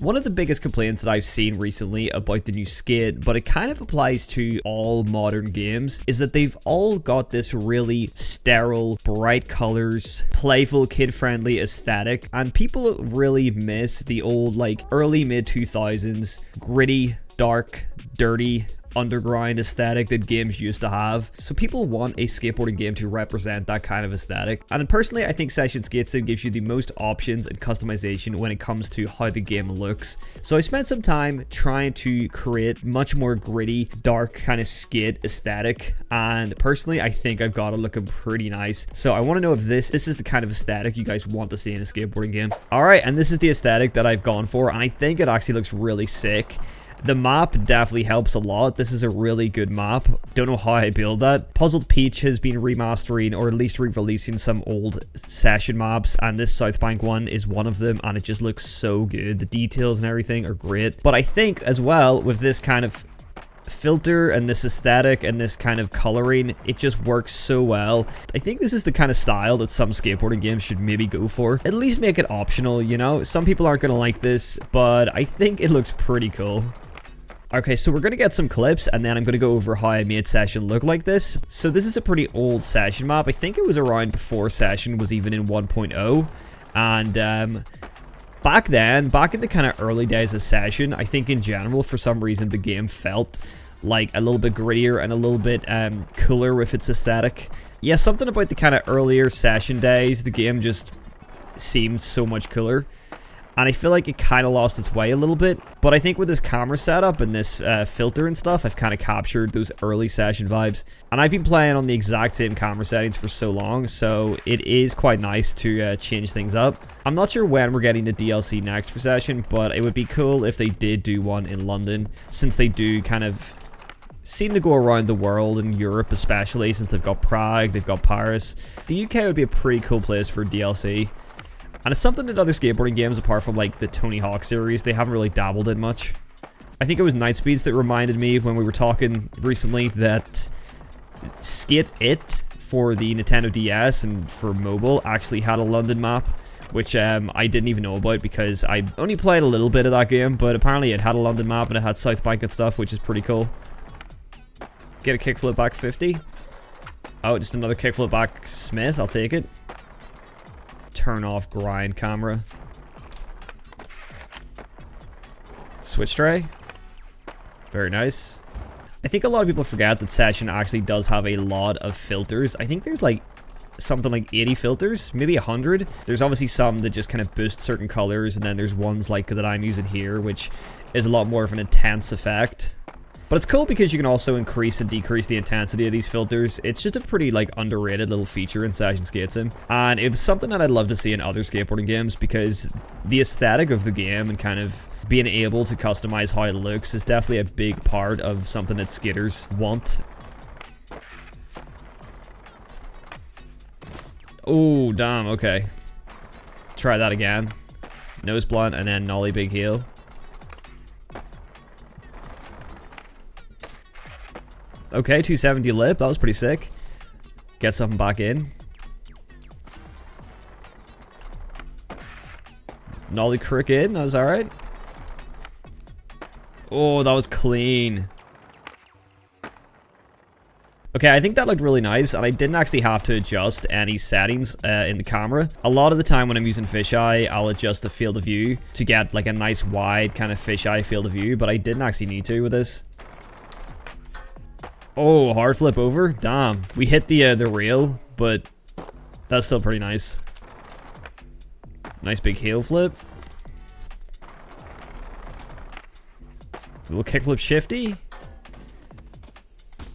One of the biggest complaints that I've seen recently about the new Skate, but it kind of applies to all modern games, is that they've all got this really sterile, bright colors, playful, kid-friendly aesthetic, and people really miss the old, like, early mid-2000s, gritty, dark, dirty, underground aesthetic that games used to have. So people want a skateboarding game to represent that kind of aesthetic. And personally, I think Session Skate Sim gives you the most options and customization when it comes to how the game looks. So I spent some time trying to create much more gritty, dark kind of skate aesthetic. And personally, I think I've got it looking pretty nice. So I want to know if this is the kind of aesthetic you guys want to see in a skateboarding game. All right, and this is the aesthetic that I've gone for, and I think it actually looks really sick. The map definitely helps a lot. This is a really good map. Don't know how I build that. Puzzled Peach has been remastering, or at least re-releasing some old Session maps, and this South Bank one is one of them, and it just looks so good. The details and everything are great. But I think as well, with this kind of filter and this aesthetic and this kind of coloring, it just works so well. I think this is the kind of style that some skateboarding games should maybe go for. At least make it optional, you know? Some people aren't gonna like this, but I think it looks pretty cool. Okay, so we're going to get some clips, and then I'm going to go over how I made Session look like this. So this is a pretty old Session map. I think it was around before Session was even in 1.0. And back then, back in the kind of early days of Session, I think in general, for some reason, the game felt like a little bit grittier and a little bit cooler with its aesthetic. Yeah, something about the kind of earlier Session days, the game just seemed so much cooler. And I feel like it kind of lost its way a little bit. But I think with this camera setup and this filter and stuff, I've kind of captured those early Session vibes. And I've been playing on the exact same camera settings for so long, so it is quite nice to change things up. I'm not sure when we're getting the DLC next for Session, but it would be cool if they did do one in London, since they do kind of seem to go around the world, in Europe especially, since they've got Prague, they've got Paris. The UK would be a pretty cool place for DLC. And it's something that other skateboarding games, apart from like the Tony Hawk series, they haven't really dabbled in much. I think it was Nightspeeds that reminded me when we were talking recently that Skate It for the Nintendo DS and for mobile actually had a London map, which I didn't even know about because I only played a little bit of that game, but apparently it had a London map and it had South Bank and stuff, which is pretty cool. Get a kickflip back 50. Oh, just another kickflip back Smith, I'll take it. Turn off grind camera. Switch tray. Very nice. I think a lot of people forget that Session actually does have a lot of filters. I think there's like something like 80 filters, maybe 100. There's obviously some that just kind of boost certain colors, and then there's ones like that I'm using here, which is a lot more of an intense effect. But it's cool because you can also increase and decrease the intensity of these filters. It's just a pretty like underrated little feature in Session Skate Sim. And it was something that I'd love to see in other skateboarding games, because the aesthetic of the game and kind of being able to customize how it looks is definitely a big part of something that skaters want. Oh, damn, okay. Try that again. Nose blunt and then nollie big heel. Okay, 270 lip, that was pretty sick. Get something back in. Nollie crook in, that was alright. Oh, that was clean. Okay, I think that looked really nice, and I didn't actually have to adjust any settings in the camera. A lot of the time when I'm using fisheye, I'll adjust the field of view to get like a nice wide kind of fisheye field of view, but I didn't actually need to with this. Oh, hard flip over? Damn. We hit the rail, but that's still pretty nice. Nice big heel flip. Little kickflip shifty.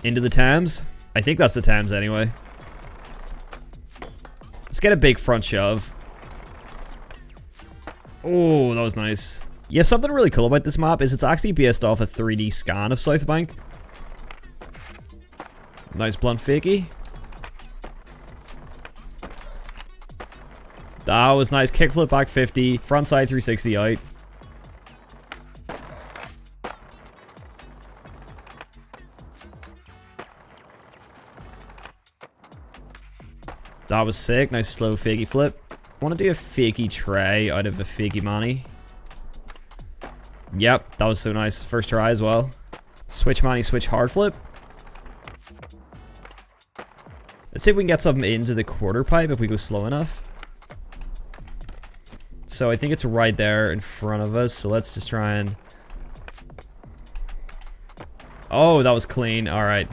Into the Thames. I think that's the Thames anyway. Let's get a big front shove. Oh, that was nice. Yeah, something really cool about this map is it's actually based off a 3D scan of South Bank. Nice blunt fakie. That was nice. Kickflip back 50. Frontside 360 out. That was sick. Nice slow fakie flip. I want to do a fakie tray out of a fakie money. Yep, that was so nice. First try as well. Switch money, switch hard flip. Let's see if we can get something into the quarter pipe if we go slow enough. So I think it's right there in front of us. So let's just try and... Oh, that was clean. All right.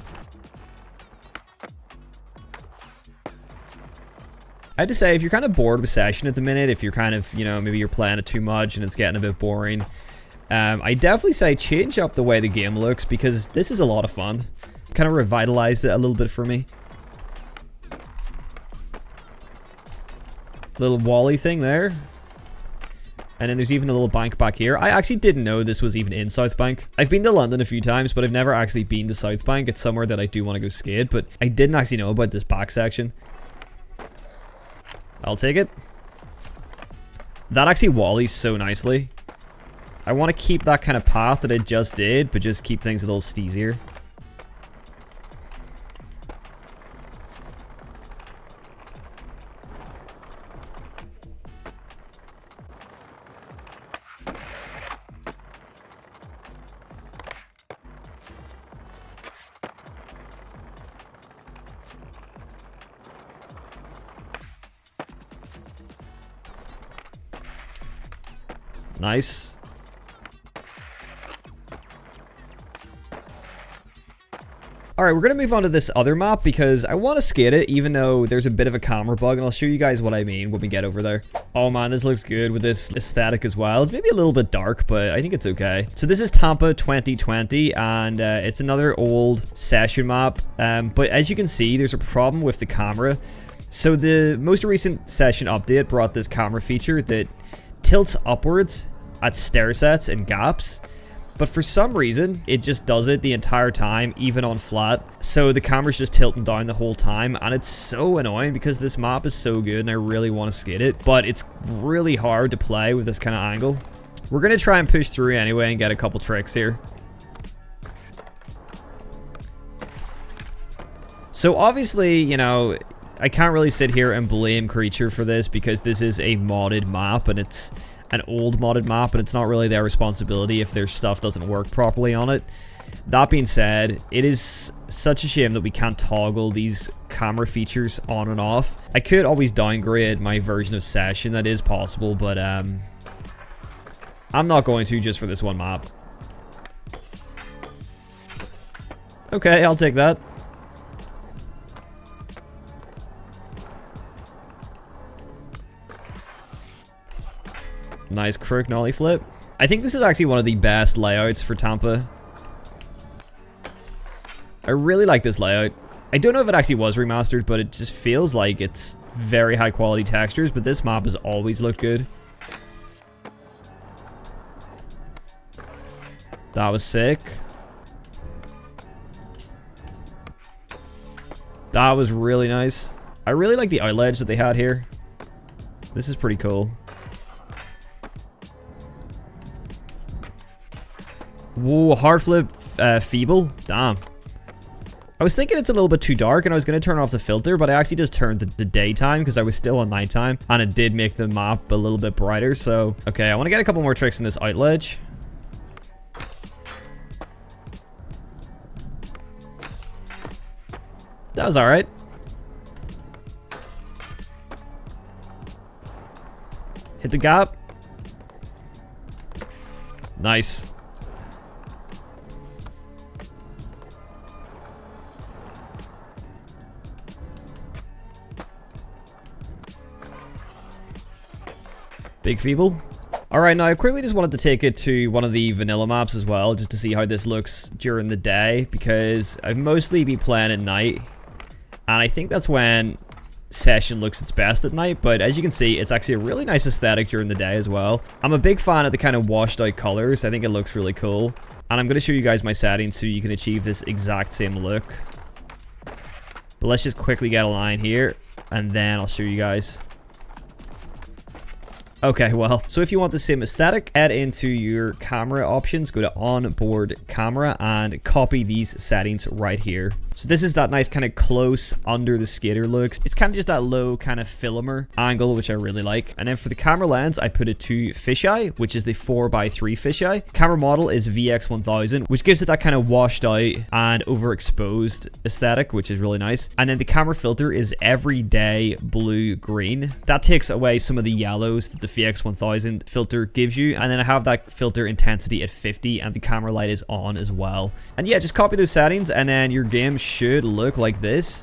I have to say, if you're kind of bored with Session at the minute, if you're kind of, you know, maybe you're playing it too much and it's getting a bit boring, I definitely say change up the way the game looks, because this is a lot of fun. Kind of revitalized it a little bit for me. Little Wally thing there. And then there's even a little bank back here. I actually didn't know this was even in South Bank. I've been to London a few times, but I've never actually been to South Bank. It's somewhere that I do want to go skate, but I didn't actually know about this back section. I'll take it. That actually wallies so nicely. I want to keep that kind of path that I just did, but just keep things a little steezier. Nice. Alright, we're going to move on to this other map because I want to skate it even though there's a bit of a camera bug, and I'll show you guys what I mean when we get over there. Oh man, this looks good with this aesthetic as well. It's maybe a little bit dark, but I think it's okay. So this is Tampa 2020, and it's another old Session map, but as you can see, there's a problem with the camera. So the most recent Session update brought this camera feature that tilts upwards at stair sets and gaps, but for some reason it just does it the entire time, even on flat. So the camera's just tilting down the whole time, and it's so annoying because this map is so good and I really want to skate it, but it's really hard to play with this kind of angle. We're gonna try and push through anyway and get a couple tricks here. So obviously, you know, I can't really sit here and blame Creature for this because this is a modded map and it's an old modded map, and it's not really their responsibility if their stuff doesn't work properly on it. That being said, it is such a shame that we can't toggle these camera features on and off. I could always downgrade my version of Session, that is possible, but I'm not going to just for this one map. Okay, I'll take that. Nice crook nollie flip. I think this is actually one of the best layouts for Tampa. I really like this layout. I don't know if it actually was remastered, but it just feels like it's very high quality textures, but this map has always looked good. That was sick. That was really nice. I really like the outledge that they had here. This is pretty cool. Whoa, hard flip, feeble? Damn. I was thinking it's a little bit too dark and I was going to turn off the filter, but I actually just turned the daytime because I was still on nighttime, and it did make the map a little bit brighter. So, okay, I want to get a couple more tricks in this outledge. That was alright. Hit the gap. Nice. Big feeble. Alright, now I quickly just wanted to take it to one of the vanilla maps as well, just to see how this looks during the day, because I've mostly been playing at night, and I think that's when Session looks its best at night, but as you can see, it's actually a really nice aesthetic during the day as well. I'm a big fan of the kind of washed out colors. I think it looks really cool, and I'm going to show you guys my settings so you can achieve this exact same look. But let's just quickly get a line here, and then I'll show you guys. Okay, well, so if you want the same aesthetic, head into your camera options, go to onboard camera, and copy these settings right here. So this is that nice kind of close under the skater looks. It's kind of just that low kind of filmer angle, which I really like. And then for the camera lens, I put it to fisheye, which is the 4x3 fisheye. Camera model is VX1000, which gives it that kind of washed out and overexposed aesthetic, which is really nice. And then the camera filter is everyday blue-green. That takes away some of the yellows that the VX1000 filter gives you. And then I have that filter intensity at 50, and the camera light is on as well. And yeah, just copy those settings, and then your game should look like this.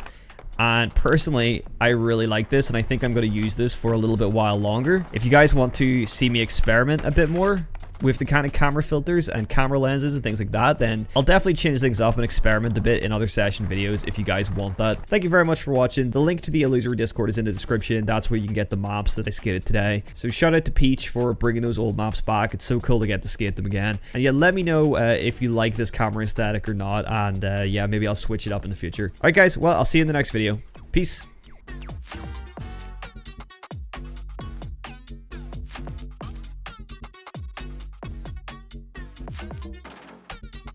And personally, I really like this, and I think I'm going to use this for a little bit while longer. If you guys want to see me experiment a bit more with the kind of camera filters and camera lenses and things like that, then I'll definitely change things up and experiment a bit in other session videos if you guys want that. Thank you very much for watching. The link to the Illusory Discord is in the description. That's where you can get the maps that I skated today. So shout out to Peach for bringing those old maps back. It's so cool to get to skate them again. And yeah, let me know if you like this camera aesthetic or not, and yeah, maybe I'll switch it up in the future. Alright guys, well, I'll see you in the next video. Peace.